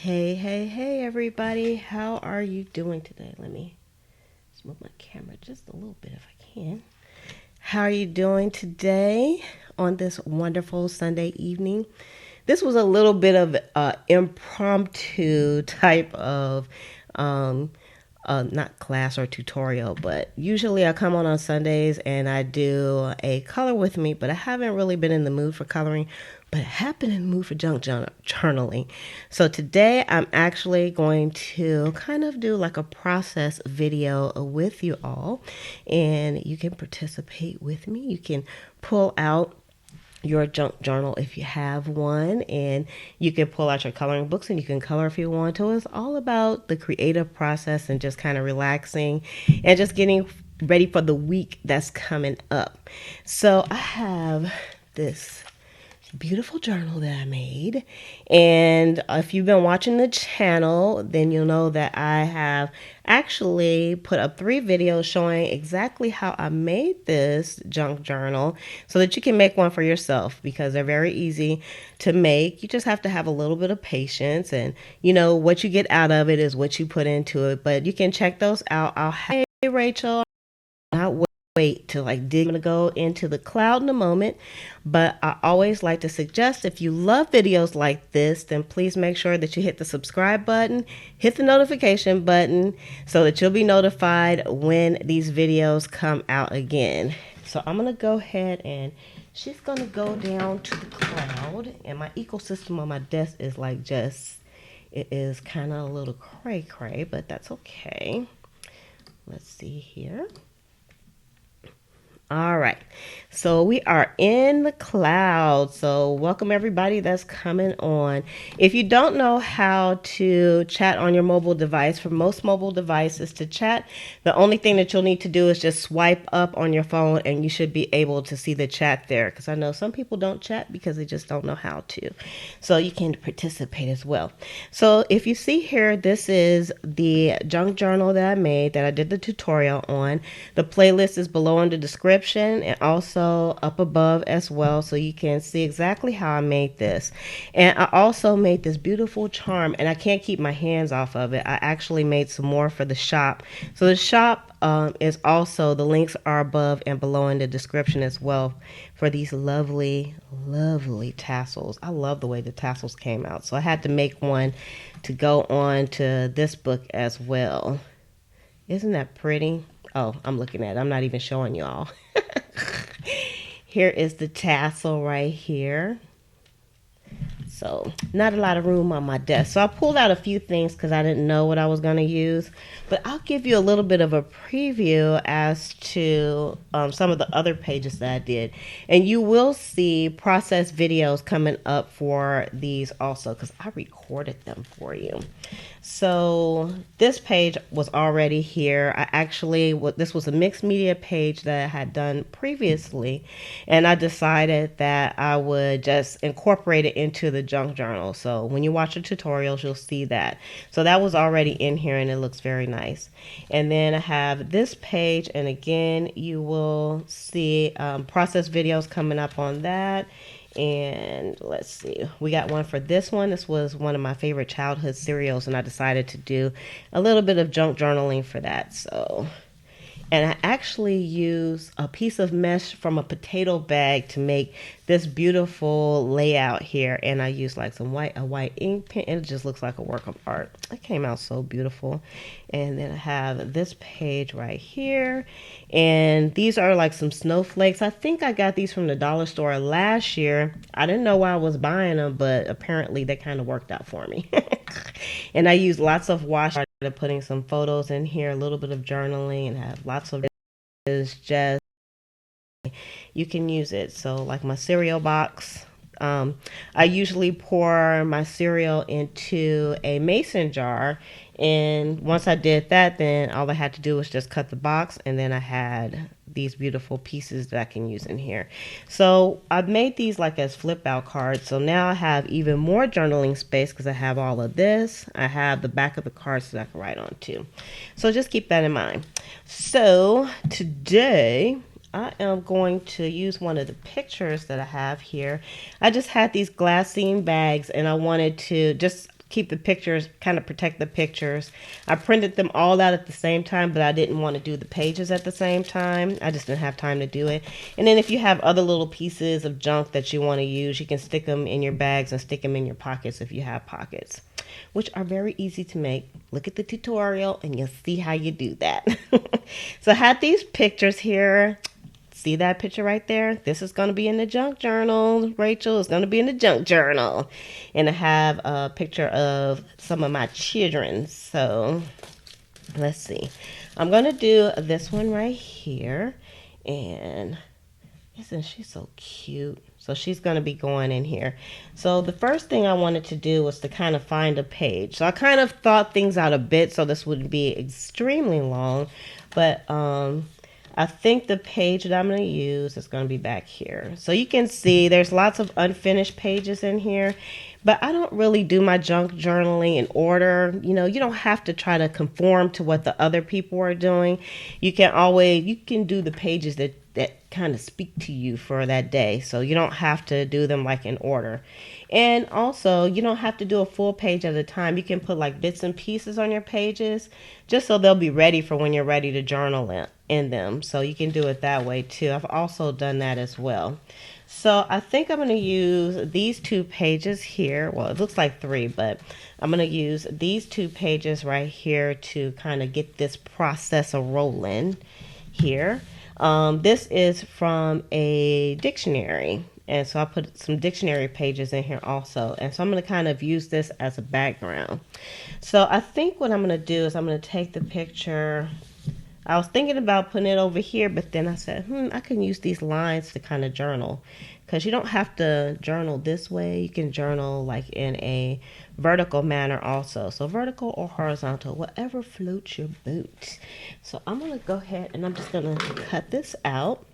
Hey, everybody. How are you doing today? Let me move my camera just a little bit if I can. How are you doing today on this wonderful Sunday evening? This was a little bit of impromptu type of um, not class or tutorial, but usually I come on Sundays and I do a color with me, but I haven't really been in the mood for coloring, but I have been in the mood for junk journaling. So today I'm actually going to kind of do like a process video with you all, and you can participate with me. You can pull out your junk journal if you have one, and you can pull out your coloring books and you can color if you want to. It's all about the creative process and just kind of relaxing and just getting ready for the week that's coming up. So I have this beautiful journal that I made, and if you've been watching the channel, then you'll know that I have actually put up 3 videos showing exactly how I made this junk journal so that you can make one for yourself, because they're very easy to make. You just have to have a little bit of patience, and what you get out of it is what you put into it. But you can check those out. Hey Rachel, not wait to dig. I'm gonna go into the cloud in a moment, but I always like to suggest, if you love videos like this, then please make sure that you hit the subscribe button, hit the notification button, so that you'll be notified when these videos come out again. So I'm gonna go ahead, and she's gonna go down to the cloud, and my ecosystem on my desk is it is kind of a little cray, but that's okay. Let's see here. All right, so we are in the cloud. So welcome everybody that's coming on. If you don't know how to chat on your mobile device, for most mobile devices to chat, the only thing that you'll need to do is just swipe up on your phone and you should be able to see the chat there, because I know some people don't chat because they just don't know how to. So you can participate as well. So if you see here, this is the junk journal that I made, that I did the tutorial on. The playlist is below in the description and also up above as well, so you can see exactly how I made this. And I also made this beautiful charm, and I can't keep my hands off of it. I actually made some more for the shop. So the shop is also, the links are above and below in the description as well, for these lovely tassels. I love the way the tassels came out, so I had to make one to go on to this book as well. Isn't that pretty? Oh, I'm looking at it. I'm not even showing y'all. Here is the tassel right here. So not a lot of room on my desk. So I pulled out a few things because I didn't know what I was going to use. But I'll give you a little bit of a preview as to some of the other pages that I did. And you will see process videos coming up for these also, because I recorded them for you. So this page was already here. This was a mixed media page that I had done previously, and I decided that I would just incorporate it into the junk journal. So when you watch the tutorials, you'll see that. So that was already in here, and it looks very nice. And then I have this page, and again, you will see process videos coming up on that. And let's see, we got one for this one. This was one of my favorite childhood cereals, and I decided to do a little bit of junk journaling for that. So, and I actually use a piece of mesh from a potato bag to make this beautiful layout here, and I used like a white ink pen, and it just looks like a work of art. It came out so beautiful. And then I have this page right here, and these are like some snowflakes. I think I got these from the dollar store last year. I didn't know why I was buying them, but apparently they kind of worked out for me. And I used lots of washi, putting some photos in here, a little bit of journaling, and have lots of just, you can use it. So like my cereal box, I usually pour my cereal into a mason jar, and once I did that, then all I had to do was just cut the box, and then I had these beautiful pieces that I can use in here. So I've made these like as flip out cards, so now I have even more journaling space because I have all of this. I have the back of the cards that I can write on too. So just keep that in mind. So today I am going to use one of the pictures that I have here. I just had these glassine bags, and I wanted to just keep the pictures, kind of protect the pictures. I printed them all out at the same time, but I didn't want to do the pages at the same time. I just didn't have time to do it. And then if you have other little pieces of junk that you want to use, you can stick them in your bags and stick them in your pockets if you have pockets, which are very easy to make. Look at the tutorial and you'll see how you do that. So I had these pictures here. See that picture right there? This is going to be in the junk journal. Rachel is going to be in the junk journal. And I have a picture of some of my children. So let's see. I'm going to do this one right here. And isn't she so cute? So she's going to be going in here. So the first thing I wanted to do was to kind of find a page. So I kind of thought things out a bit so this wouldn't be extremely long. But I think the page that I'm going to use is going to be back here. So you can see there's lots of unfinished pages in here. But I don't really do my junk journaling in order. You know, you don't have to try to conform to what the other people are doing. You can do the pages that kind of speak to you for that day. So you don't have to do them like in order. And also, you don't have to do a full page at a time. You can put like bits and pieces on your pages just so they'll be ready for when you're ready to journal in them. So you can do it that way too. I've also done that as well. So I think I'm going to use these 2 pages here. Well, it looks like 3, but I'm going to use these 2 pages right here to kind of get this process rolling here. This is from a dictionary. And so I put some dictionary pages in here also. And so I'm going to kind of use this as a background. So I think what I'm going to do is I'm going to take the picture. I was thinking about putting it over here, but then I said, I can use these lines to kind of journal. Because you don't have to journal this way. You can journal like in a vertical manner also. So vertical or horizontal, whatever floats your boat. So I'm going to go ahead and I'm just going to cut this out.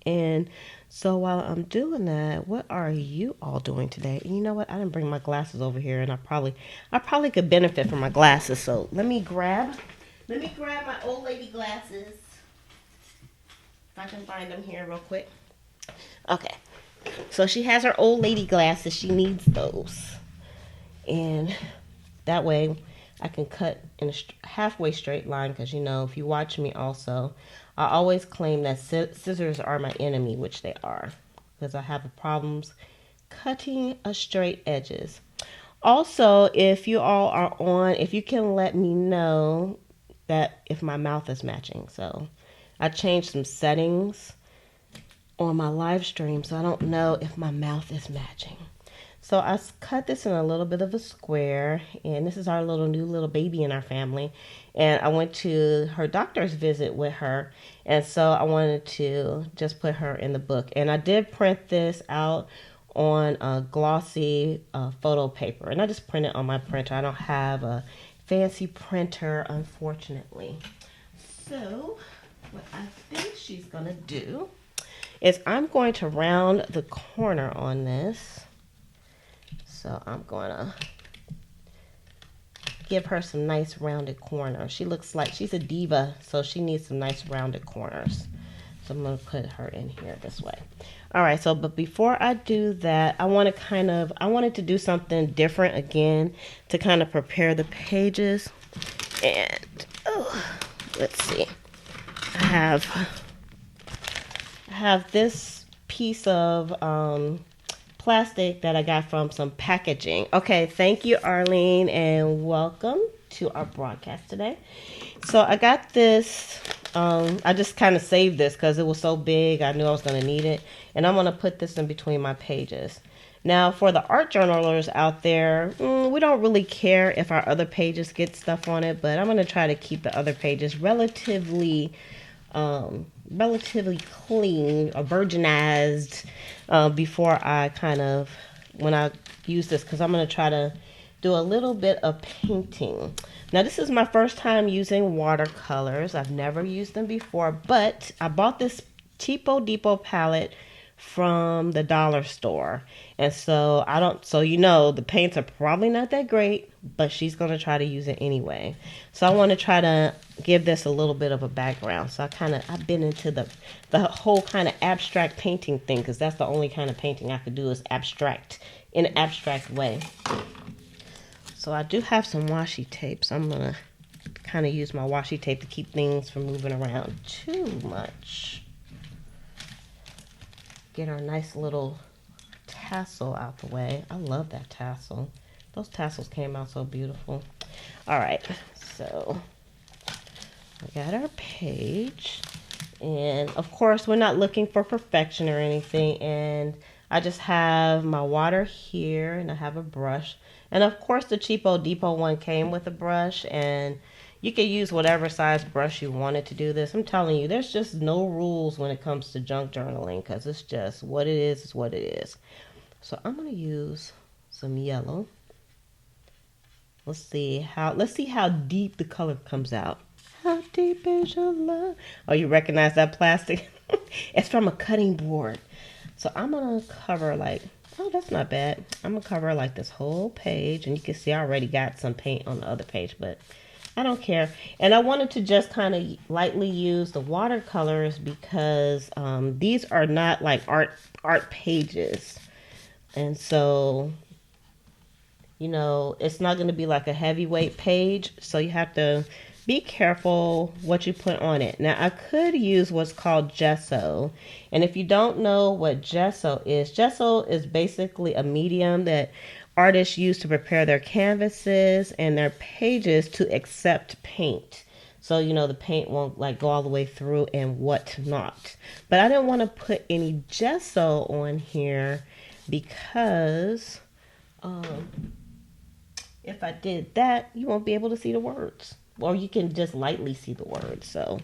And so while I'm doing that, what are you all doing today? And you know what? I didn't bring my glasses over here, and I probably could benefit from my glasses. So let me grab my old lady glasses. If I can find them here real quick. Okay. So she has her old lady glasses. She needs those. And that way I can cut in a halfway straight line, because, you know, if you watch me also, I always claim that scissors are my enemy, which they are, because I have problems cutting straight edges. Also, if you all are on, if you can let me know that if my mouth is matching. So I changed some settings on my live stream, so I don't know if my mouth is matching. So I cut this in a little bit of a square, and this is our new little baby in our family. And I went to her doctor's visit with her, and so I wanted to just put her in the book. And I did print this out on a glossy photo paper, and I just printed on my printer. I don't have a fancy printer, unfortunately. So what I think she's gonna do is I'm going to round the corner on this. So I'm going to give her some nice rounded corners. She looks like she's a diva, so she needs some nice rounded corners. So I'm going to put her in here this way. All right, so but before I do that, I wanted to do something different again to kind of prepare the pages. And let's see. I have this piece of plastic that I got from some packaging. Okay, thank you, Arlene, and welcome to our broadcast today. So I got this. I just kind of saved this because it was so big. I knew I was going to need it, and I'm going to put this in between my pages. Now, for the art journalers out there, we don't really care if our other pages get stuff on it, but I'm going to try to keep the other pages relatively clean or virginized before when I use this, because I'm going to try to do a little bit of painting. Now, this is my first time using watercolors. I've never used them before, but I bought this Cheapo Depot palette from the dollar store. And so the paints are probably not that great, but she's going to try to use it anyway. So I want to try to give this a little bit of a background. So I've been into the whole kind of abstract painting thing, because that's the only kind of painting I could do is abstract, in an abstract way. So I do have some washi tape, so I'm gonna kind of use my washi tape to keep things from moving around too much. Get our nice little tassel out the way. I love that tassel. Those tassels came out so beautiful. All right, so we got our page, and of course we're not looking for perfection or anything, and I just have my water here, and I have a brush, and of course the Cheapo Depot one came with a brush, and you can use whatever size brush you wanted to do this. I'm telling you, there's just no rules when it comes to junk journaling, because it's just what it is what it is. So I'm going to use some yellow. Let's see how deep the color comes out. How deep is your love? Oh, you recognize that plastic? It's from a cutting board. So I'm going to cover like, oh, that's not bad. I'm going to cover like this whole page. And you can see I already got some paint on the other page, but I don't care. And I wanted to just kind of lightly use the watercolors because these are not like art pages. And so, you know, it's not going to be like a heavyweight page. So you have to be careful what you put on it. Now, I could use what's called gesso. And if you don't know what gesso is basically a medium that artists use to prepare their canvases and their pages to accept paint. So, you know, the paint won't like go all the way through and whatnot. But I didn't want to put any gesso on here because if I did that, you won't be able to see the words. Or you can just lightly see the words. So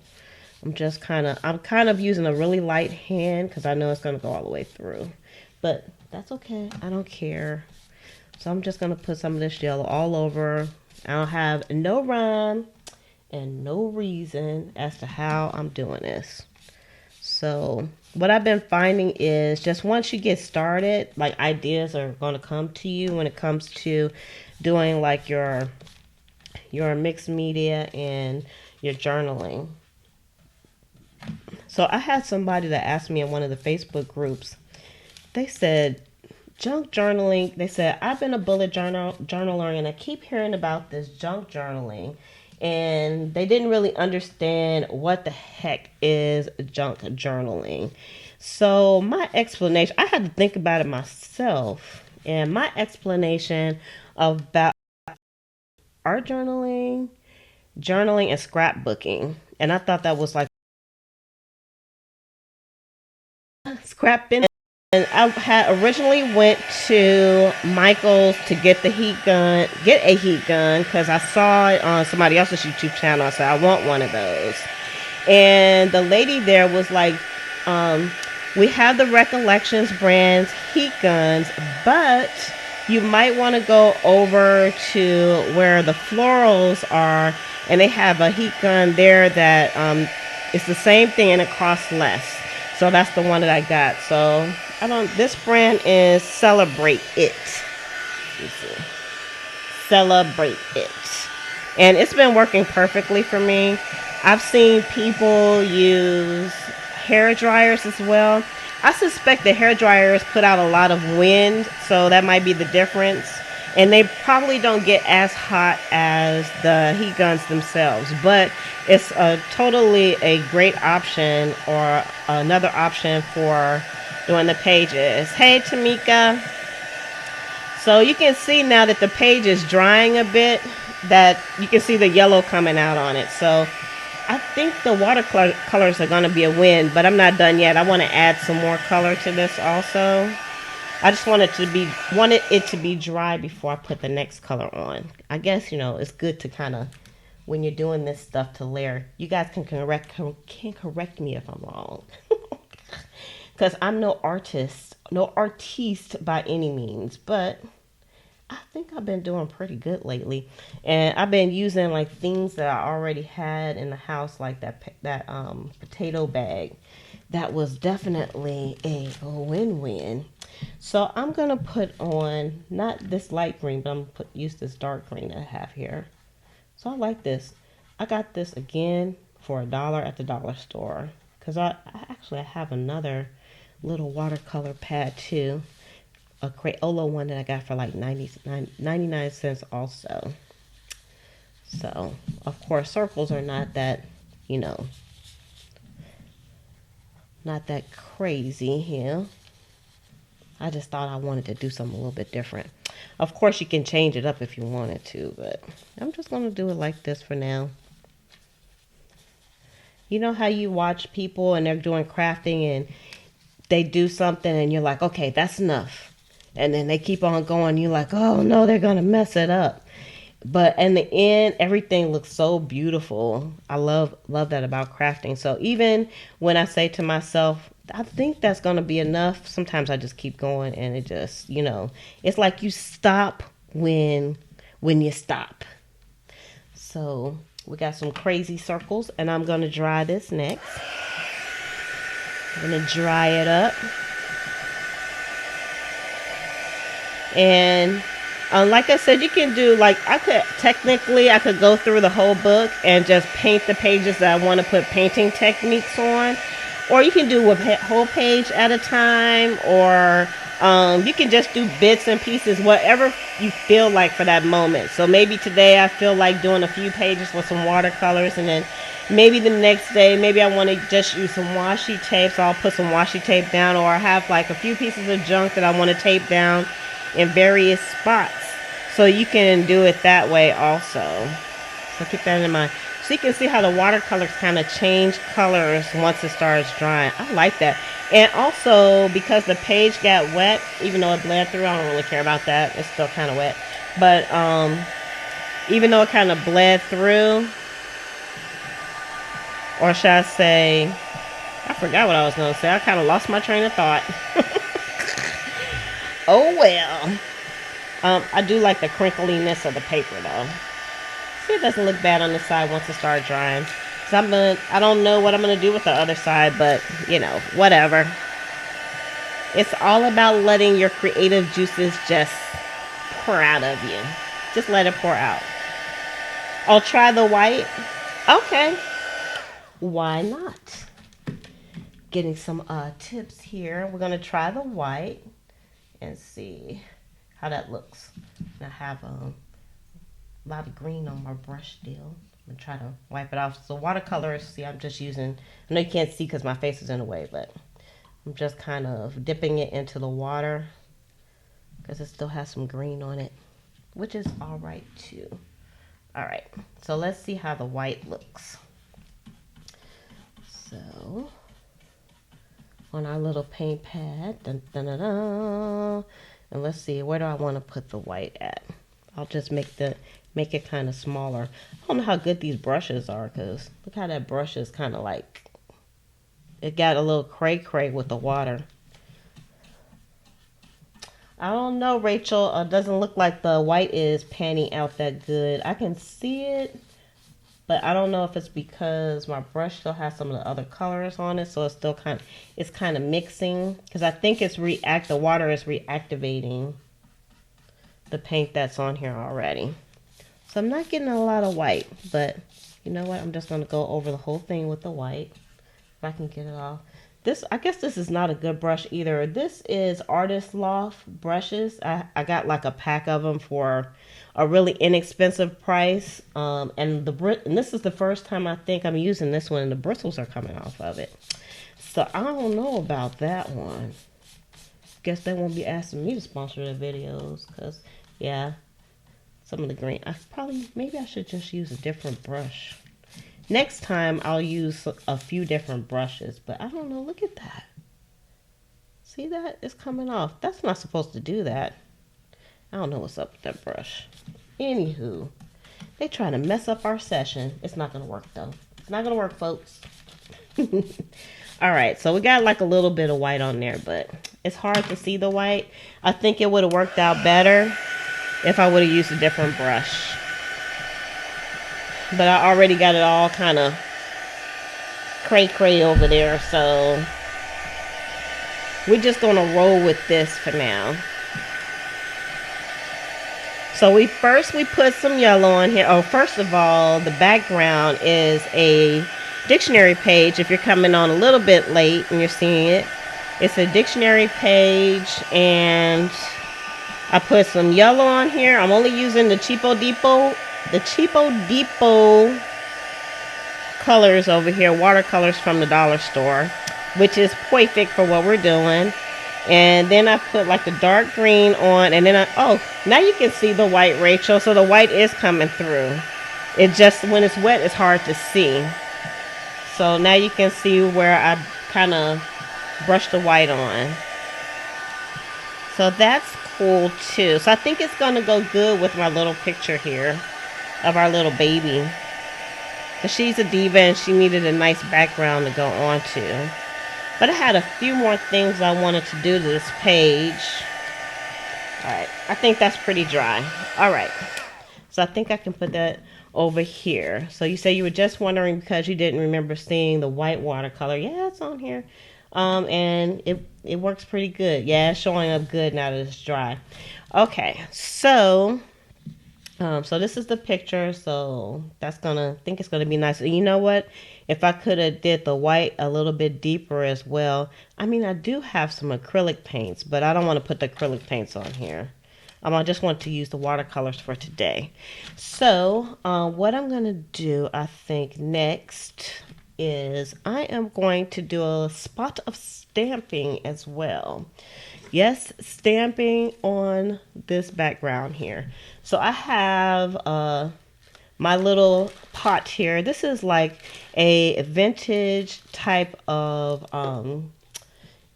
I'm kind of using a really light hand because I know it's going to go all the way through. But that's okay. I don't care. So I'm just going to put some of this yellow all over. I don't have no rhyme and no reason as to how I'm doing this. So what I've been finding is just once you get started, like ideas are going to come to you when it comes to doing like your mixed media and your journaling. So I had somebody that asked me in one of the Facebook groups, they said, junk journaling, they said, I've been a bullet journaler and I keep hearing about this junk journaling. And they didn't really understand what the heck is junk journaling. So my explanation, I had to think about it myself. And my explanation about art journaling, and scrapbooking. And I thought that was like scrapping. And I had originally went to Michael's to get a heat gun, because I saw it on somebody else's YouTube channel. I said, I want one of those. And the lady there was like, we have the Recollections brand's heat guns, but you might want to go over to where the florals are, and they have a heat gun there that it's the same thing and it costs less. So that's the one that I got. So this brand is Celebrate It. Let's see. Celebrate It. And it's been working perfectly for me. I've seen people use hair dryers as well. I suspect the hair dryers put out a lot of wind, so that might be the difference. And they probably don't get as hot as the heat guns themselves, but it's totally a great option, or another option for doing the pages. Hey, Tamika. So you can see now that the page is drying a bit, that you can see the yellow coming out on it. So I think the watercolors are going to be a win, but I'm not done yet. I want to add some more color to this also. I just wanted it to be dry before I put the next color on. I guess, you know, it's good to kind of, when you're doing this stuff, to layer. You guys can correct me if I'm wrong. Because I'm no artiste by any means, but I think I've been doing pretty good lately. And I've been using like things that I already had in the house, like that potato bag. That was definitely a win-win. So I'm going to put on, not this light green, but I'm going to use this dark green that I have here. So I like this. I got this again for $1 at the dollar store. Because I actually have another little watercolor pad too. a Crayola one that I got for like 99 cents also. So, of course, circles are not that, you know, not that crazy here. I just thought I wanted to do something a little bit different. Of course, you can change it up if you wanted to, but I'm just going to do it like this for now. You know how you watch people and they're doing crafting and they do something and you're like, okay, that's enough. And then they keep on going. You're like, oh no, they're going to mess it up. But in the end, everything looks so beautiful. I love that about crafting. So even when I say to myself, I think that's going to be enough, sometimes I just keep going and it just, you know, it's like you stop when you stop. So we got some crazy circles and I'm going to dry this next. I'm going to dry it up. And like I said, you can do, like, I could go through the whole book and just paint the pages that I want to put painting techniques on. Or you can do a whole page at a time. Or you can just do bits and pieces, whatever you feel like for that moment. So maybe today I feel like doing a few pages with some watercolors. And then maybe the next day, maybe I want to just use some washi tape. So I'll put some washi tape down. Or I have like a few pieces of junk that I want to tape down in various spots. So you can do it that way also. So keep that in mind. So you can see how the watercolors kind of change colors once it starts drying. I like that. And also, because the page got wet, even though it bled through, I don't really care about that. It's still kind of wet. But even though it kind of bled through, or should I say, I forgot what I was going to say. I kind of lost my train of thought. Oh well. I do like the crinkliness of the paper though. See, it doesn't look bad on the side once it starts drying. So I don't know what I'm gonna do with the other side, but you know, whatever. It's all about letting your creative juices just pour out of you. Just let it pour out. I'll try the white. Okay. Why not? Getting some tips here. We're gonna try the white and see how that looks. I have a lot of green on my brush still. I'm going to try to wipe it off. So watercolors, see, I'm just using, I know you can't see because my face is in the way, but I'm just kind of dipping it into the water because it still has some green on it, which is all right too. All right, so let's see how the white looks. So on our little paint pad, dun, dun, dun, dun. And let's see, where do I want to put the white at? I'll just make it kind of smaller. I don't know how good these brushes are, because look how that brush is kind of like, it got a little cray-cray with the water. I don't know, Rachel. It doesn't look like the white is panning out that good. I can see it, but I don't know if it's because my brush still has some of the other colors on it, so it's still kind of mixing. Because I think the water is reactivating the paint that's on here already. So I'm not getting a lot of white, but you know what? I'm just going to go over the whole thing with the white. If I can get it all. I guess this is not a good brush either. This is Artist Loft brushes. I got like a pack of them for a really inexpensive price. And this is the first time I think I'm using this one, and the bristles are coming off of it. So I don't know about that one. Guess they won't be asking me to sponsor the videos, because yeah, some of the green. Maybe I should just use a different brush. Next time I'll use a few different brushes, but I don't know. Look at that. See that? It's coming off. That's not supposed to do that. I don't know what's up with that brush. Anywho, they trying to mess up our session. It's not going to work though. It's not going to work, folks. All right, so we got like a little bit of white on there, but it's hard to see the white. I think it would have worked out better if I would have used a different brush. But I already got it all kind of cray-cray over there, so we're just going to roll with this for now. So we put some yellow on here. Oh, first of all, the background is a dictionary page. If you're coming on a little bit late and you're seeing it, it's a dictionary page, and I put some yellow on here. I'm only using the Cheapo Depot colors over here, watercolors from the dollar store, which is perfect for what we're doing. And then I put like the dark green on, and then now you can see the white, Rachel. So the white is coming through. It just, when it's wet, it's hard to see. So now you can see where I kind of brushed the white on. So that's cool too. So I think it's going to go good with my little picture here of our little baby. Because she's a diva and she needed a nice background to go on to. But I had a few more things I wanted to do to this page. Alright, I think that's pretty dry. Alright, so I think I can put that over here. So you say you were just wondering because you didn't remember seeing the white watercolor. Yeah, it's on here. And it works pretty good. Yeah, it's showing up good now that it's dry. Okay, so this is the picture. So I think it's gonna be nice. And you know what? If I could have did the white a little bit deeper as well. I mean, I do have some acrylic paints, but I don't want to put the acrylic paints on here. I just want to use the watercolors for today. So what I'm going to do, I think, next is I am going to do a spot of stamping as well. Yes, stamping on this background here. So I have my little pot here. This is like a vintage type of,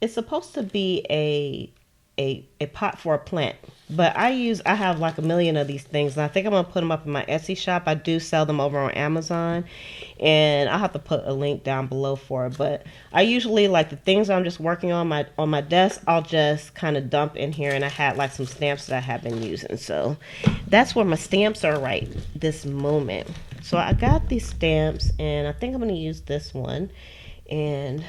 it's supposed to be a pot for a plant. But I have like a million of these things, and I think I'm going to put them up in my Etsy shop. I do sell them over on Amazon, and I'll have to put a link down below for it. But I usually, like the things I'm just working on my desk, I'll just kind of dump in here, and I had like some stamps that I have been using. So that's where my stamps are right this moment. So I got these stamps, and I think I'm going to use this one. And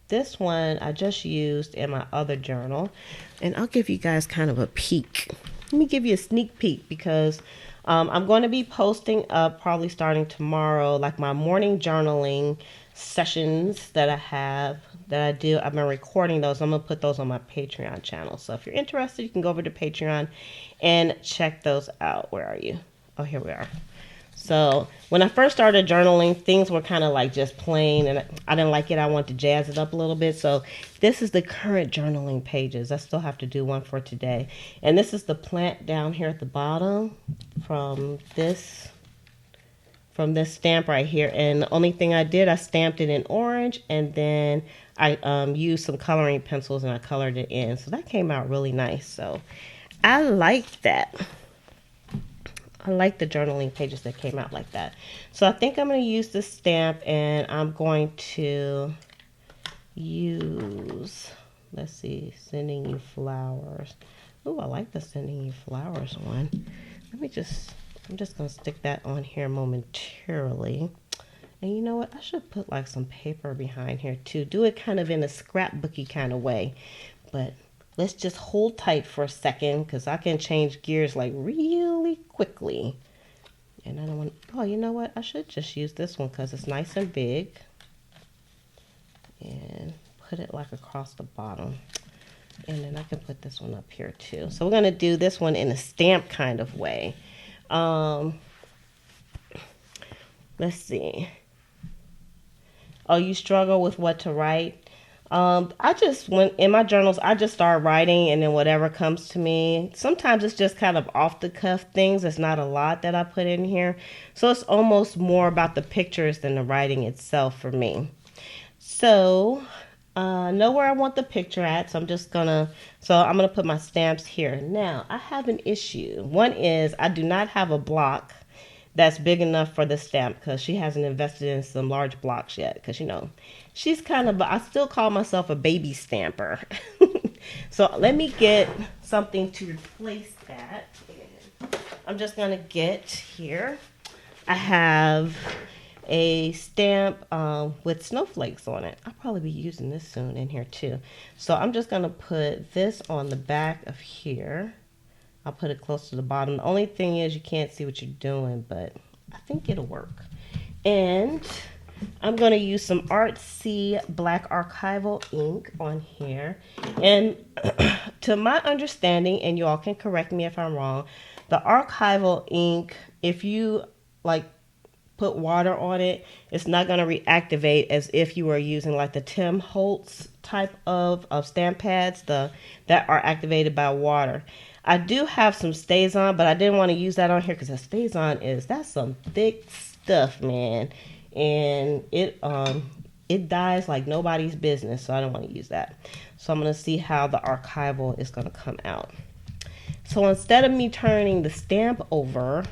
this one I just used in my other journal, and I'll give you guys kind of a peek. Let me give you a sneak peek because I'm going to be posting up probably starting tomorrow, like my morning journaling sessions that I do. I've been recording those. I'm going to put those on my Patreon channel. So if you're interested, you can go over to Patreon and check those out. Where are you? Oh, here we are. So when I first started journaling, things were kind of like just plain, and I didn't like it. I wanted to jazz it up a little bit. So this is the current journaling pages. I still have to do one for today. And this is the plant down here at the bottom from this stamp right here. And the only thing I did, I stamped it in orange, and then I used some coloring pencils and I colored it in. So that came out really nice. So I like that. I like the journaling pages that came out like that. So I think I'm going to use this stamp, and I'm going to use, let's see, sending you flowers. Oh, I like the sending you flowers one. I'm just going to stick that on here momentarily. And you know what? I should put like some paper behind here too. Do it kind of in a scrapbooky kind of way. But let's just hold tight for a second because I can change gears like really quickly. And I don't want, oh, you know what? I should just use this one because it's nice and big. And put it like across the bottom. And then I can put this one up here too. So we're going to do this one in a stamp kind of way. Let's see. Oh, you struggle with what to write? I just went in my journals, I just start writing, and then whatever comes to me. Sometimes it's just kind of off the cuff things. It's not a lot that I put in here. So it's almost more about the pictures than the writing itself for me. So know where I want the picture at. So I'm going to put my stamps here. Now I have an issue. One is I do not have a block that's big enough for the stamp because she hasn't invested in some large blocks yet, because you know she's kind of, I still call myself a baby stamper. So let me get something to replace that. I'm just gonna get here, I have a stamp with snowflakes on it. I'll probably be using this soon in here too. So I'm just gonna put this on the back of here. I'll put it close to the bottom. The only thing is you can't see what you're doing, but I think it'll work. And I'm going to use some artsy black archival ink on here. And to my understanding, and you all can correct me if I'm wrong, the archival ink, if you like put water on it, it's not going to reactivate as if you were using like the Tim Holtz type of stamp pads that are activated by water. I do have some StazOn, but I didn't want to use that on here because the StazOn that's some thick stuff, man. And it dies like nobody's business, so I don't want to use that. So I'm going to see how the archival is going to come out. So instead of me turning the stamp over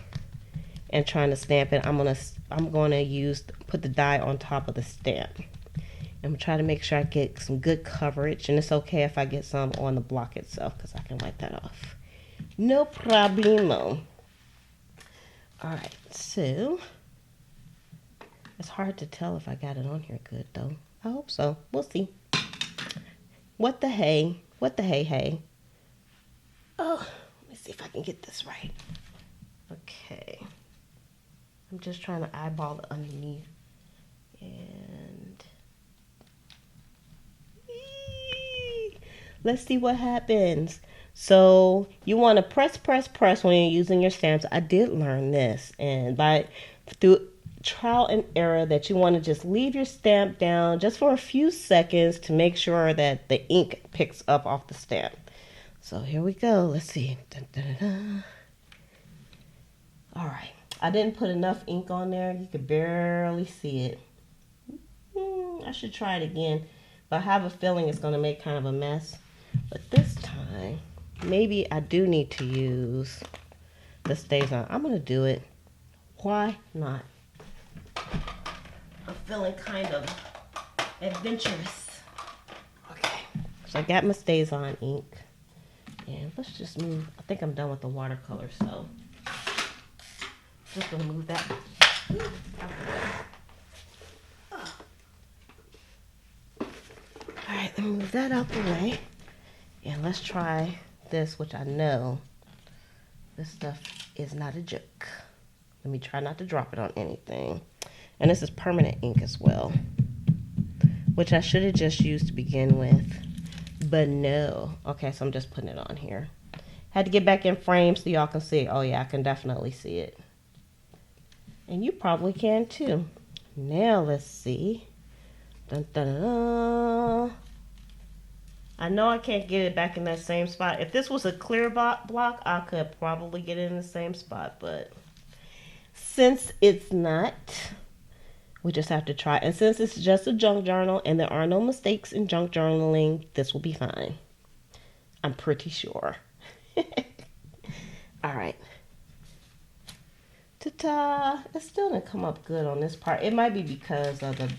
and trying to stamp it, I'm gonna put the die on top of the stamp. I'm gonna try to make sure I get some good coverage, and it's okay if I get some on the block itself because I can wipe that off. No problemo. All right, so it's hard to tell if I got it on here good though. I hope so. We'll see. What the hey? What the hey? Oh, let me see if I can get this right. Okay. I'm just trying to eyeball the underneath. And let's see what happens. So you want to press when you're using your stamps. I did learn this, and through trial and error, that you want to just leave your stamp down just for a few seconds to make sure that the ink picks up off the stamp. So here we go. Let's see. Dun, dun, dun, dun. All right. I didn't put enough ink on there. You could barely see it. I should try it again, but I have a feeling it's going to make kind of a mess. But this time, maybe I do need to use the StazOn. I'm going to do it. Why not? I'm feeling kind of adventurous. Okay, so I got my StazOn ink. And let's just move. I think I'm done with the watercolor, so just going to move that out the way. All right, let me move that out the way. And let's try this, which I know this stuff is not a joke. Let me try not to drop it on anything. And this is permanent ink as well, which I should have just used to begin with, but no. Okay, so I'm just putting it on here. Had to get back in frame so y'all can see. Oh yeah, I can definitely see it. And you probably can too. Now let's see. Dun, dun, dun. I know I can't get it back in that same spot. If this was a clear block, I could probably get it in the same spot. But since it's not, we just have to try. And since it's just a junk journal and there are no mistakes in junk journaling, this will be fine. I'm pretty sure. All right. Ta-ta! It still didn't come up good on this part. It might be because of the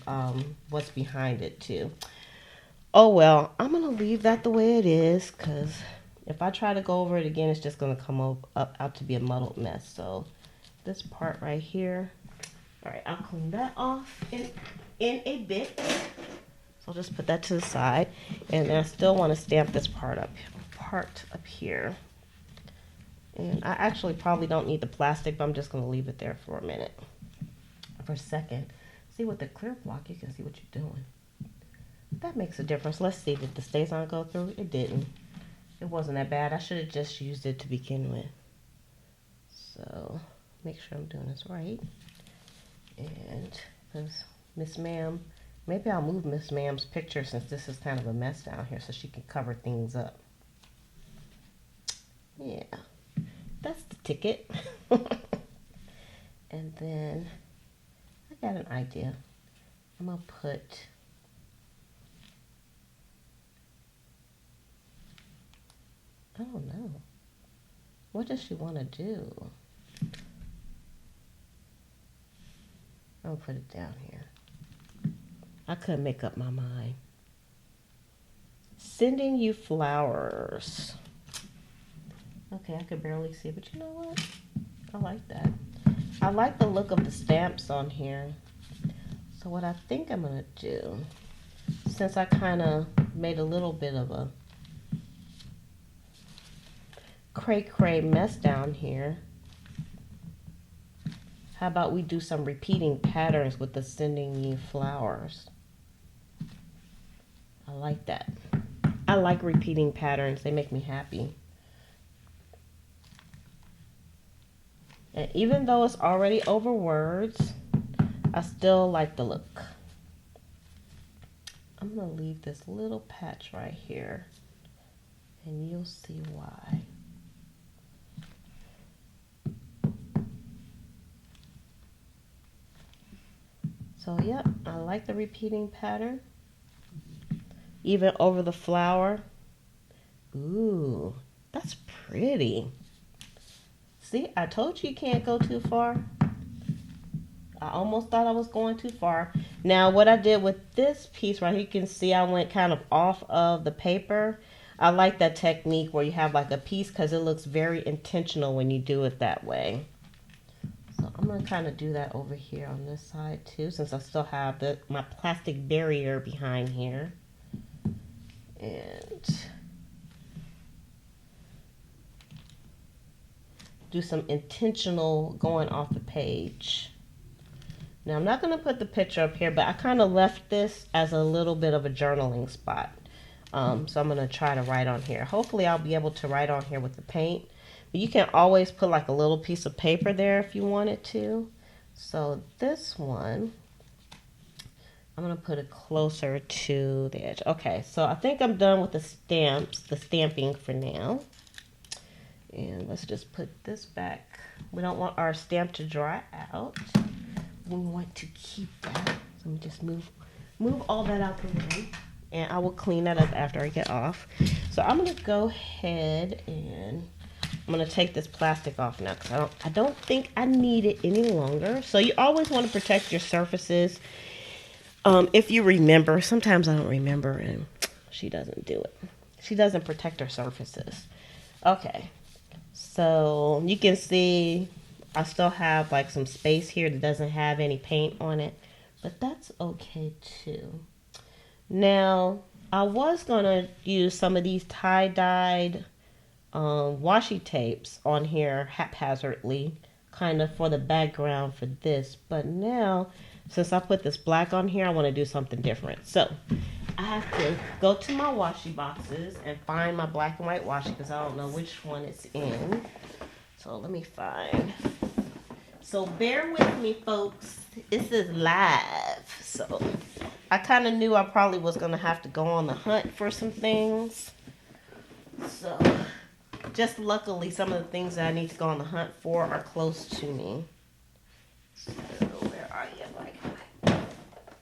what's behind it too. Oh well, I'm gonna leave that the way it is, because if I try to go over it again, it's just gonna come out to be a muddled mess. So this part right here. All right, I'll clean that off in a bit. So I'll just put that to the side, and then I still want to stamp this part up here. And I actually probably don't need the plastic, but I'm just going to leave it there for a minute. For a second. See, with the clear block, you can see what you're doing. That makes a difference. Let's see, did the StazOn go through? It didn't. It wasn't that bad. I should have just used it to begin with. So, make sure I'm doing this right. And, because Miss Ma'am, maybe I'll move Miss Ma'am's picture since this is kind of a mess down here so she can cover things up. Yeah. That's the ticket. And then I got an idea. I'm going to put I don't know. What does she want to do? I'll put it down here. I couldn't make up my mind. Sending you flowers. Okay, I could barely see, but you know what? I like that. I like the look of the stamps on here. So what I think I'm going to do, since I kind of made a little bit of a cray-cray mess down here, How about we do some repeating patterns with the sending you flowers? I like that. I like repeating patterns. They make me happy. And even though it's already over words, I still like the look. I'm going to leave this little patch right here, and you'll see why. So, yep, I like the repeating pattern. Even over the flower. Ooh, that's pretty. See, I told you can't go too far. I almost thought I was going too far. Now, what I did with this piece right here, you can see I went kind of off of the paper. I like that technique where you have like a piece because it looks very intentional when you do it that way. So I'm going to kind of do that over here on this side too, since I still have my plastic barrier behind here. And do some intentional going off the page. Now I'm not going to put the picture up here, but I kind of left this as a little bit of a journaling spot. So I'm going to try to write on here. Hopefully I'll be able to write on here with the paint. But you can always put like a little piece of paper there if you wanted to. So this one, I'm going to put it closer to the edge. Okay, so I think I'm done with the stamping for now. And let's just put this back. We don't want our stamp to dry out. We want to keep that. So let me just move all that out the way. And I will clean that up after I get off. So I'm going to go ahead and I'm going to take this plastic off now because I don't think I need it any longer. So you always want to protect your surfaces. If you remember, sometimes I don't remember and she doesn't do it. She doesn't protect her surfaces. Okay. So you can see I still have like some space here that doesn't have any paint on it, but that's okay too. Now, I was going to use some of these tie-dyed washi tapes on here haphazardly, kind of for the background for this, but now, since I put this black on here, I want to do something different. So, I have to go to my washi boxes and find my black and white washi because I don't know which one it's in. So let me find. So bear with me, folks. This is live. So I kind of knew I probably was going to have to go on the hunt for some things. So just luckily, some of the things that I need to go on the hunt for are close to me. So where are you?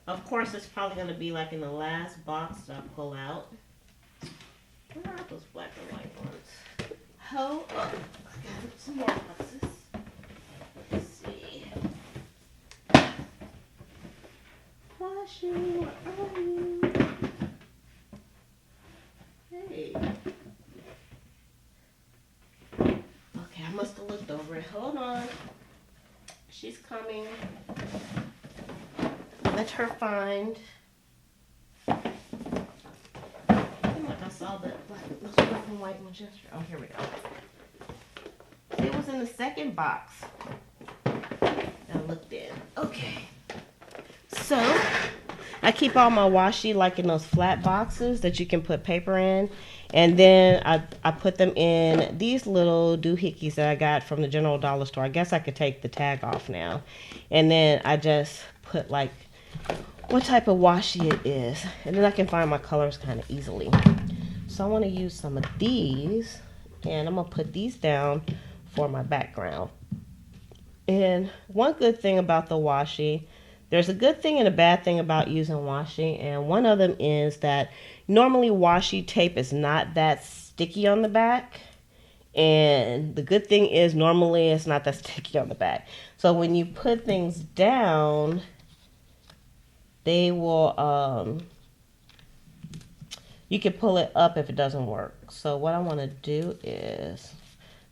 Of course, it's probably going to be like in the last box that I pull out. Where are those black and white ones? Hold up. I got some more boxes. Let's see. Washi, where are you? Hey. Okay, I must have looked over it. Hold on. She's coming. Let her find. I think like I saw those black and white ones yesterday. Oh, here we go. It was in the second box I looked in. Okay. So, I keep all my washi like in those flat boxes that you can put paper in. And then I put them in these little doohickeys that I got from the General Dollar Store. I guess I could take the tag off now. And then I just put like what type of washi it is, and then I can find my colors kind of easily. So I want to use some of these, and I'm going to put these down for my background. And one good thing about the washi, there's a good thing and a bad thing about using washi, and one of them is that normally washi tape is not that sticky on the back, and the good thing is normally it's not that sticky on the back. So when you put things down, they will, you can pull it up if it doesn't work. So what I want to do is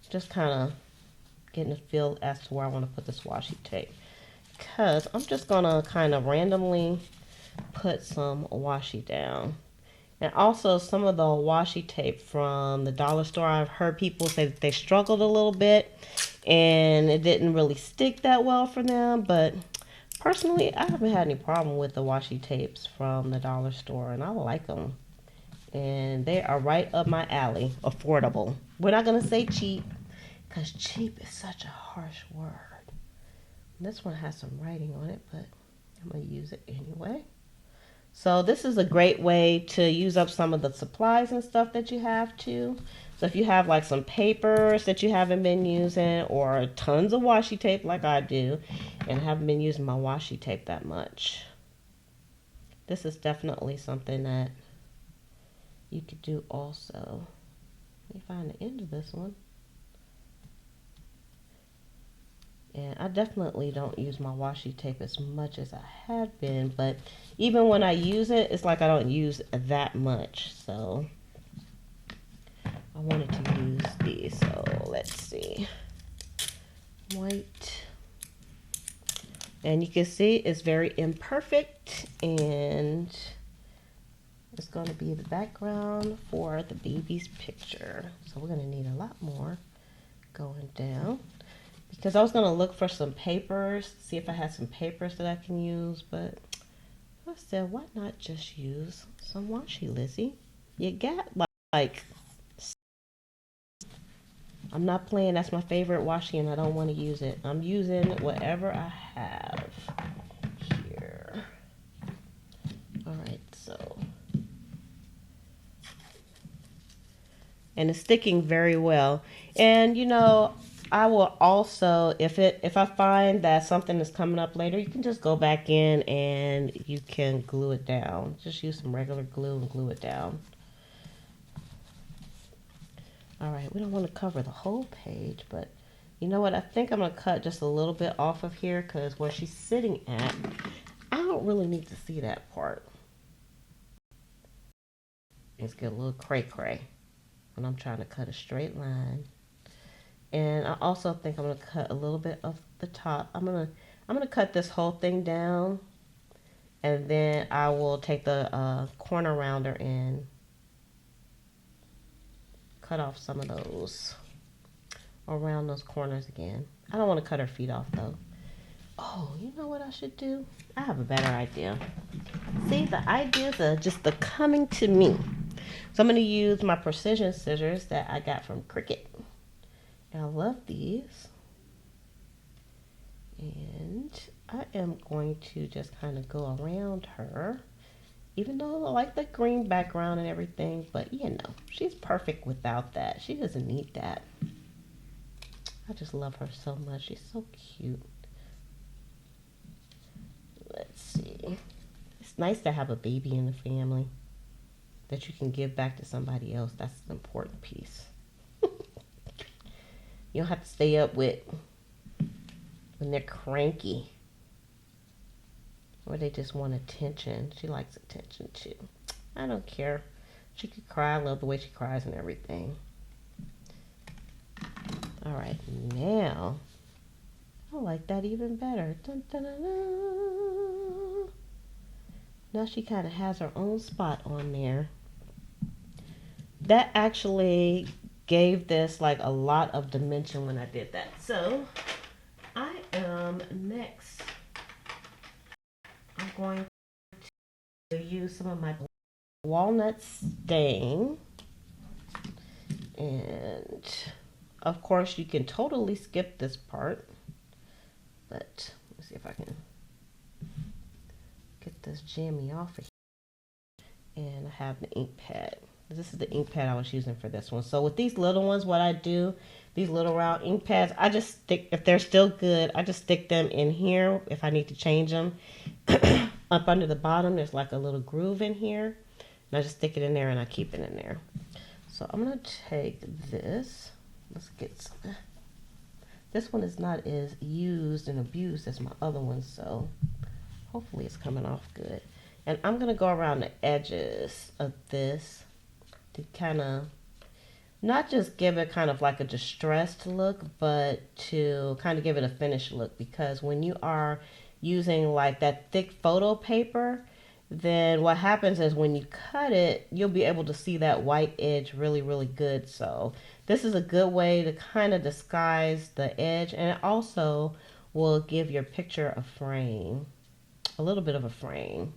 just kind of getting a feel as to where I want to put this washi tape. Because I'm just going to kind of randomly put some washi down. And also some of the washi tape from the dollar store, I've heard people say that they struggled a little bit. and it didn't really stick that well for them. But personally, I haven't had any problem with the washi tapes from the dollar store, and I like them. And they are right up my alley. Affordable. We're not going to say cheap, because cheap is such a harsh word. This one has some writing on it, but I'm going to use it anyway. So this is a great way to use up some of the supplies and stuff that you have too. So if you have like some papers that you haven't been using, or tons of washi tape like I do, and haven't been using my washi tape that much, this is definitely something that you could do also. Let me find the end of this one. And I definitely don't use my washi tape as much as I have been, but even when I use it, it's like I don't use that much. So I wanted to use these. So let's see. White. And you can see it's very imperfect, and it's going to be the background for the baby's picture. So we're going to need a lot more going down, because I was going to look for some papers, see if I had some papers that I can use, but I said, why not just use some washi, Lizzie? You got like, I'm not playing, that's my favorite washi and I don't want to use it. I'm using whatever I have here. Alright, so. And it's sticking very well. And you know, I will also, if I find that something is coming up later, you can just go back in and you can glue it down. Just use some regular glue and glue it down. All right, we don't want to cover the whole page, but you know what? I think I'm going to cut just a little bit off of here, because where she's sitting at, I don't really need to see that part. It's get a little cray-cray when I'm trying to cut a straight line. And I also think I'm going to cut a little bit of the top. I'm going to cut this whole thing down, and then I will take the corner rounder and cut off some of those around those corners again. I don't want to cut her feet off though. Oh, you know what I should do? I have a better idea. See, the ideas are just coming to me. So I'm going to use my precision scissors that I got from Cricut. And I love these. And I am going to just kind of go around her. Even though I like the green background and everything, but you know, she's perfect without that. She doesn't need that. I just love her so much. She's so cute. Let's see. It's nice to have a baby in the family that you can give back to somebody else. That's an important piece. You don't have to stay up with when they're cranky, or they just want attention. She likes attention too. I don't care. She could cry. I love the way she cries and everything. All right, now I like that even better. Dun, dun, dun, dun. Now she kind of has her own spot on there. That actually gave this like a lot of dimension when I did that. So I am next. I'm going to use some of my walnut stain, and of course you can totally skip this part, but let's see if I can get this jammy off of here. And I have the ink pad. This is the ink pad I was using for this one. So with these little ones, what I do, these little round ink pads, I just stick, if they're still good, I just stick them in here if I need to change them. Up under the bottom, there's like a little groove in here. And I just stick it in there and I keep it in there. So I'm going to take this. Let's get some. This one is not as used and abused as my other one, so hopefully it's coming off good. And I'm going to go around the edges of this to kind of not just give it kind of like a distressed look, but to kind of give it a finished look, because when you are using like that thick photo paper, then what happens is when you cut it, you'll be able to see that white edge really, really good. So This is a good way to kind of disguise the edge, and it also will give your picture a frame, a little bit of a frame,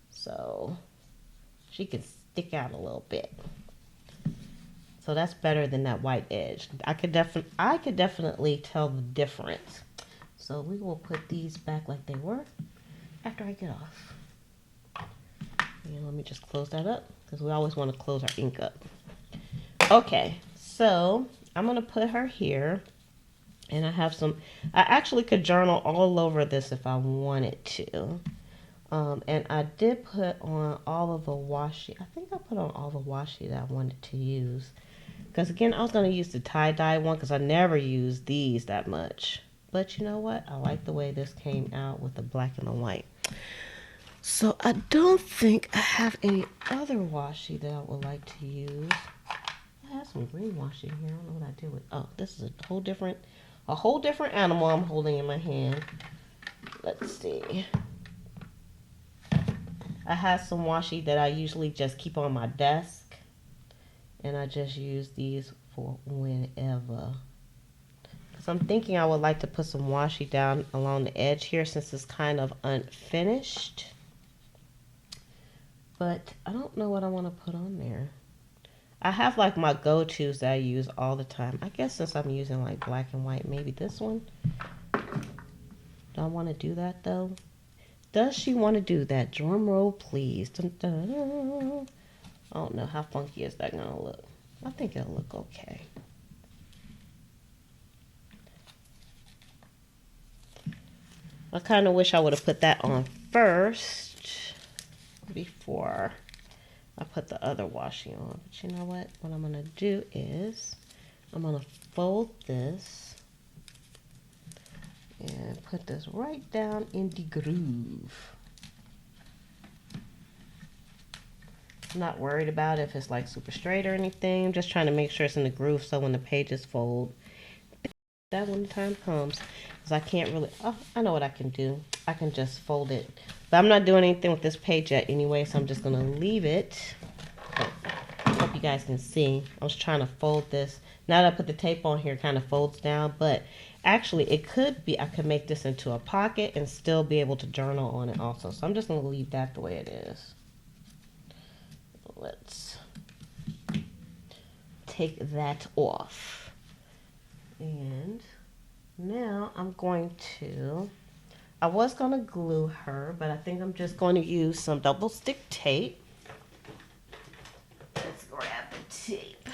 so she can stick out a little bit. So that's better than that white edge. I could definitely tell the difference. So we will put these back like they were after I get off. And let me just close that up because we always want to close our ink up. Okay, so I'm gonna put her here, and I have some. I actually could journal all over this if I wanted to. And I did put on all of the washi. I think I put on all the washi that I wanted to use. Because again, I was going to use the tie-dye one because I never use these that much. But you know what? I like the way this came out with the black and the white. So I don't think I have any other washi that I would like to use. I have some green washi here. I don't know what I did with. Oh, this is a whole different animal I'm holding in my hand. Let's see. I have some washi that I usually just keep on my desk. And I just use these for whenever. Because I'm thinking I would like to put some washi down along the edge here since it's kind of unfinished. But I don't know what I want to put on there. I have like my go-tos that I use all the time. I guess since I'm using like black and white, maybe this one. Do I want to do that though? Does she want to do that? Drum roll, please. Dun, dun, dun. I don't know how funky is that gonna look. I think it'll look okay. I kind of wish I would have put that on first before I put the other washi on. But you know what? What I'm gonna do is I'm gonna fold this and put this right down in the groove. I'm not worried about if it's like super straight or anything. I'm just trying to make sure it's in the groove so when the pages fold, that when the time comes. Because I can't really, oh, I know what I can do. I can just fold it. But I'm not doing anything with this page yet anyway, so I'm just going to leave it. But I hope you guys can see. I was trying to fold this. Now that I put the tape on here, it kind of folds down. But actually, it could be, I could make this into a pocket and still be able to journal on it also. So I'm just going to leave that the way it is. Let's take that off. And now I'm going to, I was going to glue her, but I think I'm just going to use some double stick tape. Let's grab the tape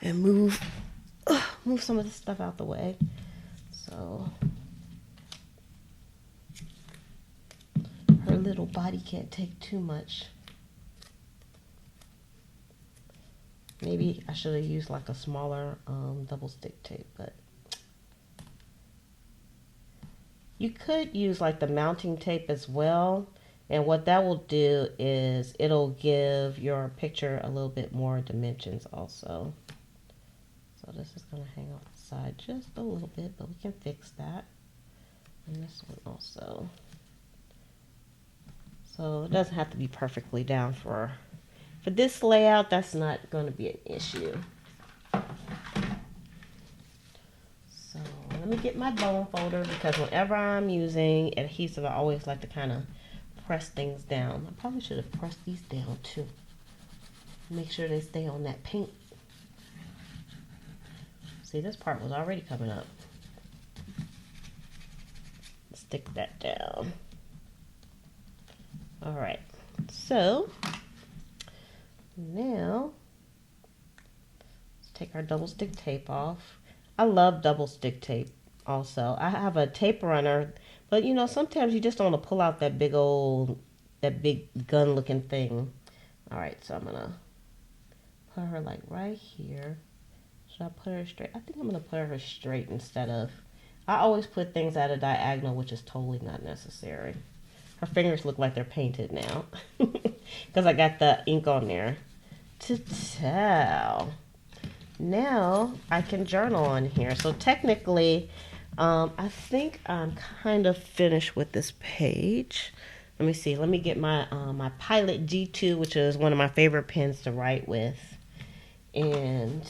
and move some of this stuff out the way. So her little body can't take too much. Maybe I should have used like a smaller double stick tape, but you could use like the mounting tape as well. And what that will do is it'll give your picture a little bit more dimensions also. So this is going to hang off the side just a little bit, but we can fix that. And this one also. So it doesn't have to be perfectly down for this layout. That's not going to be an issue. So let me get my bone folder because whenever I'm using adhesive, I always like to kind of press things down. I probably should have pressed these down too. Make sure they stay on that paint. See, this part was already coming up. Stick that down. All right, so now let's take our double stick tape off. I love double stick tape also. I have a tape runner, but you know, sometimes you just don't want to pull out that big gun looking thing. All right, so I'm gonna put her like right here. Should I put her straight? I think I'm gonna put her straight instead of, I always put things at a diagonal, which is totally not necessary. Her fingers look like they're painted now because I got the ink on there to tell. Now I can journal on here. So technically, I think I'm kind of finished with this page. Let me see. Let me get my my Pilot G2, which is one of my favorite pens to write with. And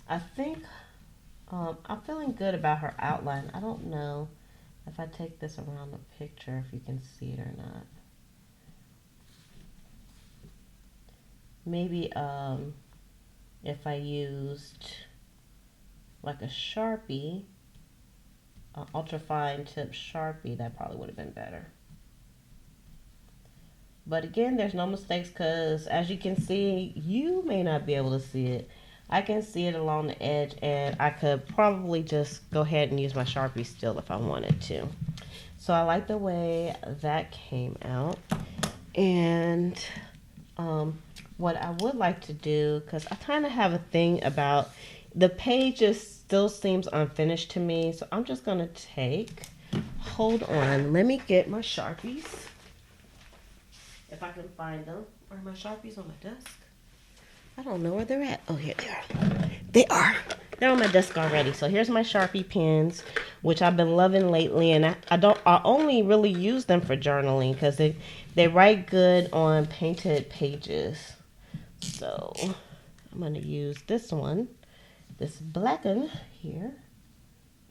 I think I'm feeling good about her outline. I don't know if I take this around the picture, if you can see it or not. Maybe if I used like a Sharpie, an ultra fine tip Sharpie, that probably would have been better. But again, there's no mistakes because as you can see, you may not be able to see it. I can see it along the edge, and I could probably just go ahead and use my Sharpie still if I wanted to. So I like the way that came out. And what I would like to do, because I kind of have a thing about the page just still seems unfinished to me. So I'm just going to hold on, let me get my Sharpies. If I can find them. Are my Sharpies on my desk? I don't know where they're at. Oh, here they are. They are. They're on my desk already. So here's my Sharpie pens, which I've been loving lately. And I only really use them for journaling because they write good on painted pages. So I'm going to use this one, this black one here.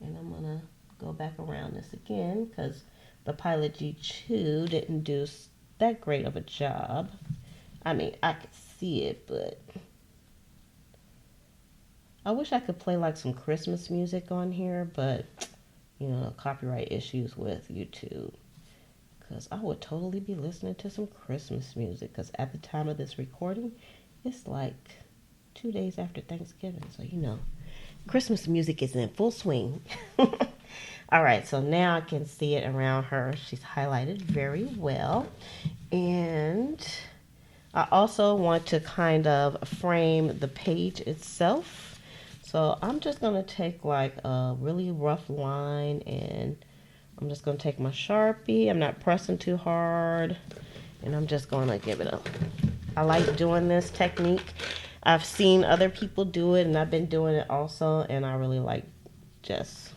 And I'm going to go back around this again because the Pilot G2 didn't do that great of a job. I mean, I could see it, but I wish I could play like some Christmas music on here, but you know, copyright issues with YouTube, because I would totally be listening to some Christmas music, because at the time of this recording it's like 2 days after Thanksgiving, so you know, Christmas music is in full swing. All right, so now I can see it around her. She's highlighted very well. And I also want to kind of frame the page itself. So I'm just going to take like a really rough line, and I'm just going to take my Sharpie. I'm not pressing too hard. And I'm just going to give it I like doing this technique. I've seen other people do it, and I've been doing it also. And I really like just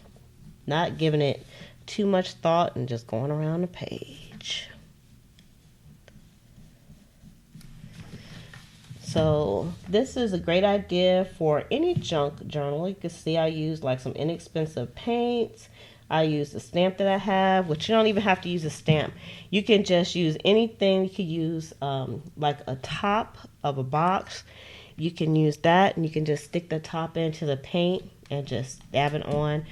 not giving it too much thought and just going around the page. So this is a great idea for any junk journal. You can see I use like some inexpensive paints. I use the stamp that I have, which you don't even have to use a stamp. You can just use anything. You could use like a top of a box. You can use that, and you can just stick the top into the paint and just dab it on.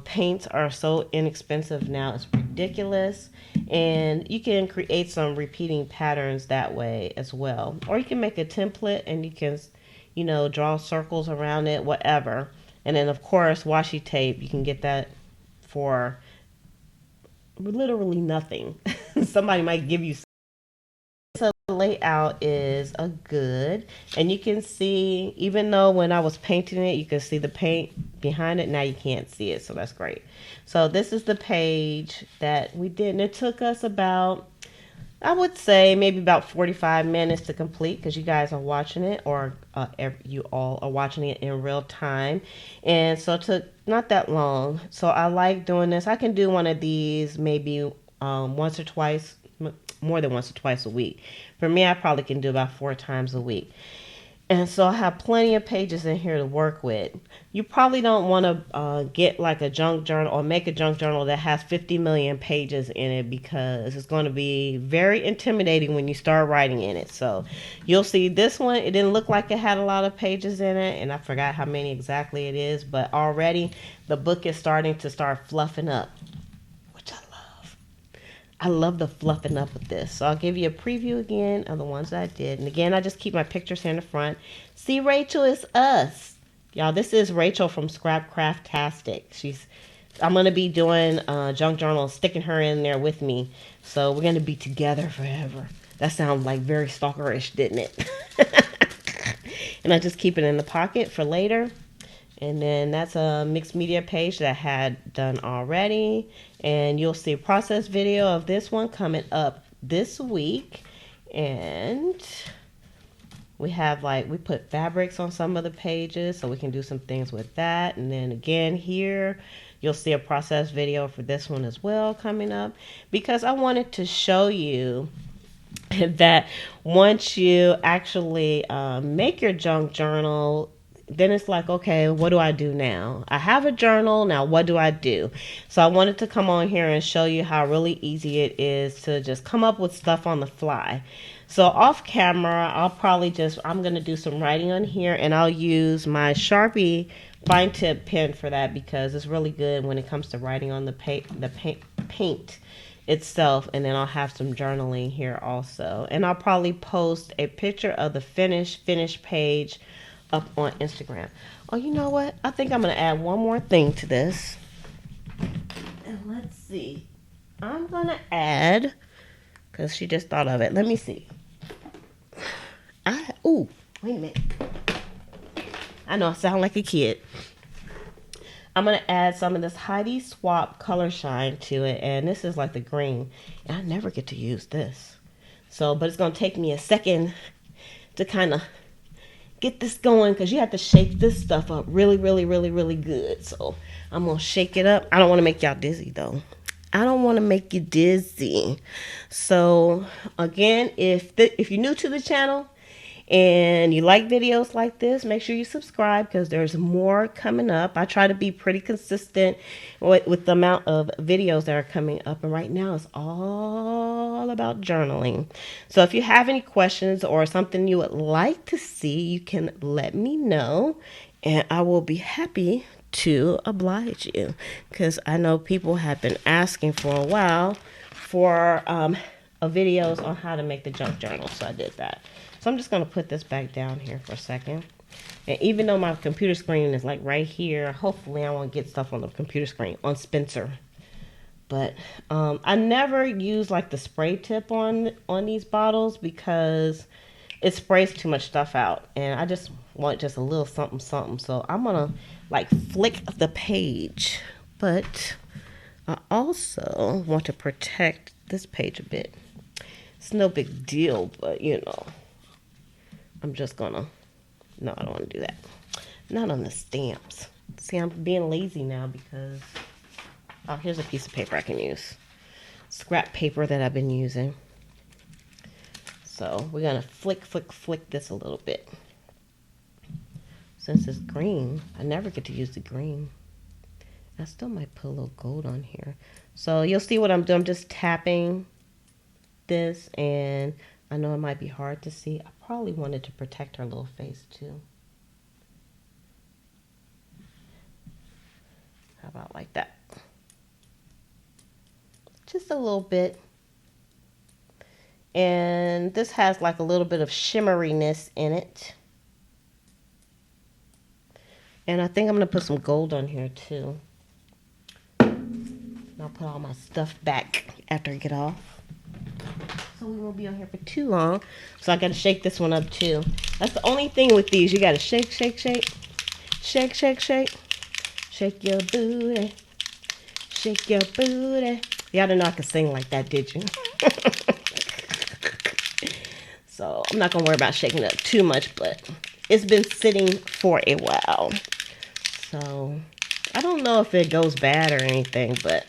Paints are so inexpensive now, it's ridiculous. And you can create some repeating patterns that way as well. Or you can make a template and you can, you know, draw circles around it, whatever. And then of course, washi tape, you can get that for literally nothing. Somebody might give you. So the layout is a good, and you can see, even though when I was painting it, you can see the paint behind it. Now you can't see it, so that's great. So this is the page that we did, and it took us about, I would say maybe about 45 minutes to complete, because you guys are watching it, or you all are watching it in real time. And so it took not that long. So I like doing this. I can do one of these maybe once or twice, more than once or twice a week. For me, I probably can do about 4 times a week. And so I have plenty of pages in here to work with. You probably don't want to get like a junk journal or make a junk journal that has 50 million pages in it, because it's going to be very intimidating when you start writing in it. So you'll see this one, it didn't look like it had a lot of pages in it, and I forgot how many exactly it is, but already the book is starting to fluffing up, which I love. I love the fluffing up of this. So I'll give you a preview again of the ones that I did. And again, I just keep my pictures here in the front. See, Rachel, is us. Y'all, this is Rachel from Scrap Craftastic. I'm going to be doing junk journal, sticking her in there with me. So we're going to be together forever. That sounds like very stalkerish, didn't it? And I just keep it in the pocket for later. And then that's a mixed media page that I had done already. And you'll see a process video of this one coming up this week. And We have we put fabrics on some of the pages, so we can do some things with that. And then again here, you'll see a process video for this one as well coming up, because I wanted to show you that once you actually make your junk journal, then it's like, okay, what do I do now? I have a journal, now what do I do? So I wanted to come on here and show you how really easy it is to just come up with stuff on the fly. So off camera, I'm going to do some writing on here, and I'll use my Sharpie fine tip pen for that, because it's really good when it comes to writing on the paint itself. And then I'll have some journaling here also, and I'll probably post a picture of the finished page up on Instagram. Oh, you know what? I think I'm going to add one more thing to this. And let's see. I'm going to add, because she just thought of it. Let me see. Wait a minute. I know I sound like a kid. I'm going to add some of this Heidi Swap Color Shine to it. And this is like the green. And I never get to use this. But it's going to take me a second to kind of get this going, because you have to shake this stuff up really, really, really, really good. So I'm going to shake it up. I don't want to make y'all dizzy though. I don't want to make you dizzy. So again, if you're new to the channel and you like videos like this, make sure you subscribe, because there's more coming up. I try to be pretty consistent with the amount of videos that are coming up. And right now it's all about journaling. So if you have any questions or something you would like to see, you can let me know, and I will be happy to oblige you, because I know people have been asking for a while for videos on how to make the junk journal. So I did that. So I'm just going to put this back down here for a second. And even though my computer screen is like right here, hopefully I won't get stuff on the computer screen on Spencer. But I never use like the spray tip on these bottles, because it sprays too much stuff out. And I just want just a little something, something. So I'm going to like flick the page. But I also want to protect this page a bit. It's no big deal, but you know. I'm just gonna, no, I don't want to do that. Not on the stamps. See, I'm being lazy now because, oh, here's a piece of paper I can use. Scrap paper that I've been using. So we're gonna flick this a little bit. Since it's green, I never get to use the green. I still might put a little gold on here. So you'll see what I'm doing. I'm just tapping this, and I know it might be hard to see. I probably wanted to protect her little face too. How about like that? Just a little bit. And this has like a little bit of shimmeriness in it. And I think I'm going to put some gold on here too. And I'll put all my stuff back after I get off. So we won't be on here for too long. So I got to shake this one up too. That's the only thing with these. You got to shake, shake, shake. Shake, shake, shake. Shake your booty. Shake your booty. Y'all didn't know I could sing like that, did you? So I'm not going to worry about shaking it up too much, but it's been sitting for a while. So I don't know if it goes bad or anything, but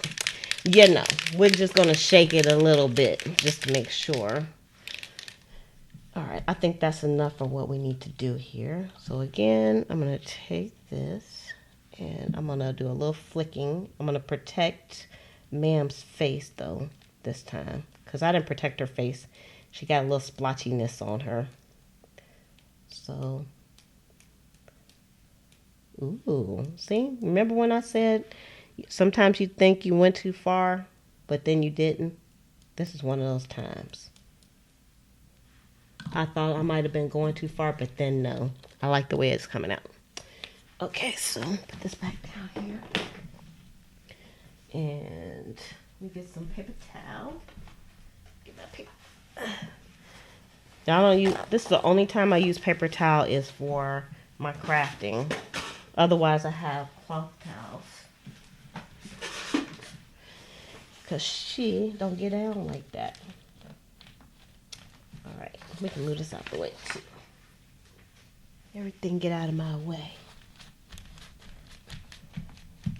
you know, we're just going to shake it a little bit just to make sure. All right, I think that's enough for what we need to do here. So again, I'm going to take this and I'm going to do a little flicking. I'm going to protect Ma'am's face though this time, because I didn't protect her face. She got a little splotchiness on her. So, ooh, see? Remember when I said sometimes you think you went too far, but then you didn't? This is one of those times. I thought I might have been going too far, but then no. I like the way it's coming out. Okay, so put this back down here. And let me get some paper towel. Get my paper. Y'all don't use, this is the only time I use paper towel is for my crafting. Otherwise, I have cloth towels. Because she don't get down like that. Alright, we can move this out the way too. Everything get out of my way.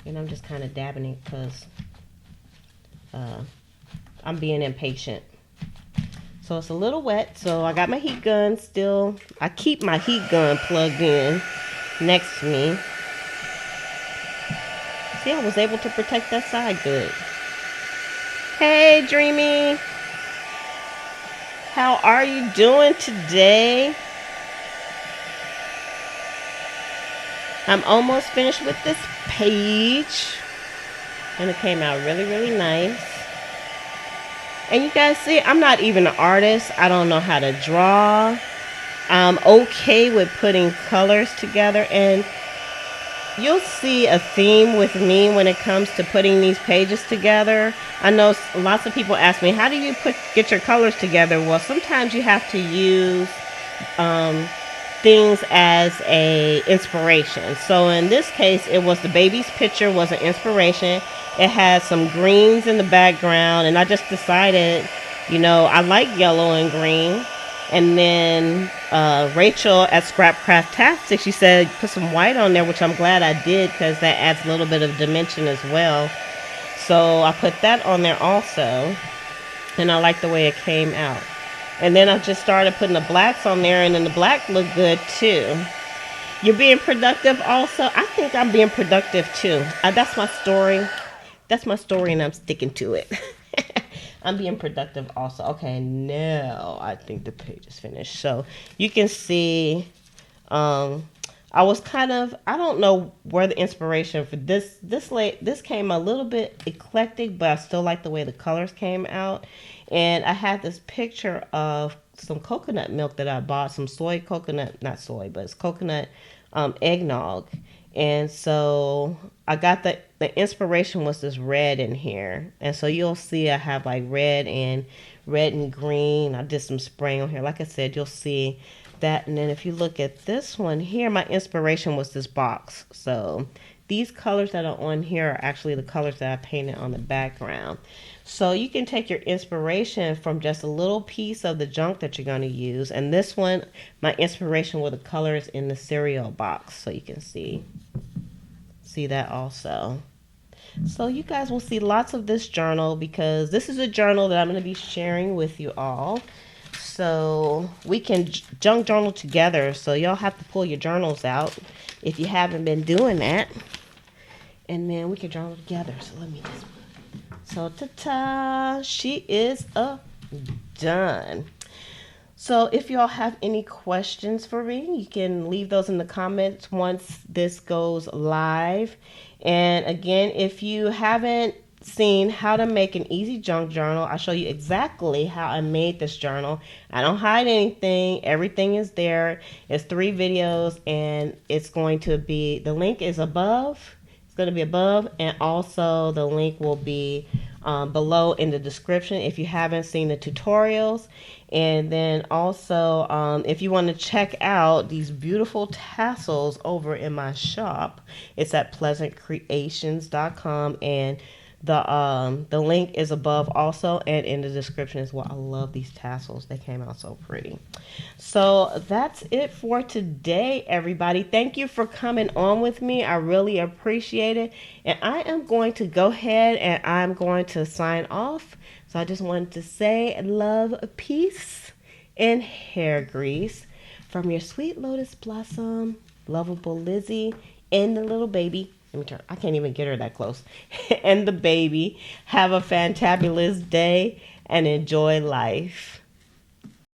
And I'm just kind of dabbing it because I'm being impatient. So it's a little wet. So I got my heat gun still. I keep my heat gun plugged in next to me. See, I was able to protect that side good. Hey, Dreamy. How are you doing today? I'm almost finished with this page. And it came out really, really nice. And you guys see, I'm not even an artist. I don't know how to draw. I'm okay with putting colors together. And you'll see a theme with me when it comes to putting these pages together. I know lots of people ask me, how do you get your colors together? Well, sometimes you have to use things as a inspiration. So in this case, it was the baby's picture was an inspiration. It had some greens in the background, and I just decided, you know, I like yellow and green. And then Rachel at Scrapcraftastic, she said put some white on there, which I'm glad I did because that adds a little bit of dimension as well. So I put that on there also, and I like the way it came out. And then I just started putting the blacks on there, and then the black looked good too. You're being productive also? I think I'm being productive too. That's my story. That's my story, and I'm sticking to it. I'm being productive also. Okay, now I think the page is finished. So you can see I was kind of, I don't know where the inspiration for this came a little bit eclectic, but I still like the way the colors came out. And I had this picture of some coconut milk that I bought, some soy coconut, not soy, but it's coconut eggnog. And so I got the inspiration was this red in here. And so you'll see I have like red and green. I did some spraying on here. Like I said, you'll see that. And then if you look at this one here, my inspiration was this box. So these colors that are on here are actually the colors that I painted on the background. So you can take your inspiration from just a little piece of the junk that you're going to use. And this one, my inspiration were the colors in the cereal box. So you can see that also. So you guys will see lots of this journal because this is a journal that I'm going to be sharing with you all. So we can junk journal together. So y'all have to pull your journals out if you haven't been doing that. And then we can journal together. So let me just... So, ta-ta, she is done. So if y'all have any questions for me, you can leave those in the comments once this goes live. And again, if you haven't seen how to make an easy junk journal, I'll show you exactly how I made this journal. I don't hide anything. Everything is there. It's 3 videos, and it's going to be, the link is above. It's going to be above, and also the link will be below in the description if you haven't seen the tutorials. And then also if you want to check out these beautiful tassels over in my shop, it's at pleasantcreations.com, and the link is above also and in the description as well. I love these tassels. They came out so pretty. So that's it for today, everybody. Thank you for coming on with me. I really appreciate it. And I am going to go ahead and I'm going to sign off. So I just wanted to say love, peace, and hair grease from your sweet lotus blossom, lovable Lizzie, and the little baby. Let me turn. I can't even get her that close. And the baby. Have a fantabulous day and enjoy life.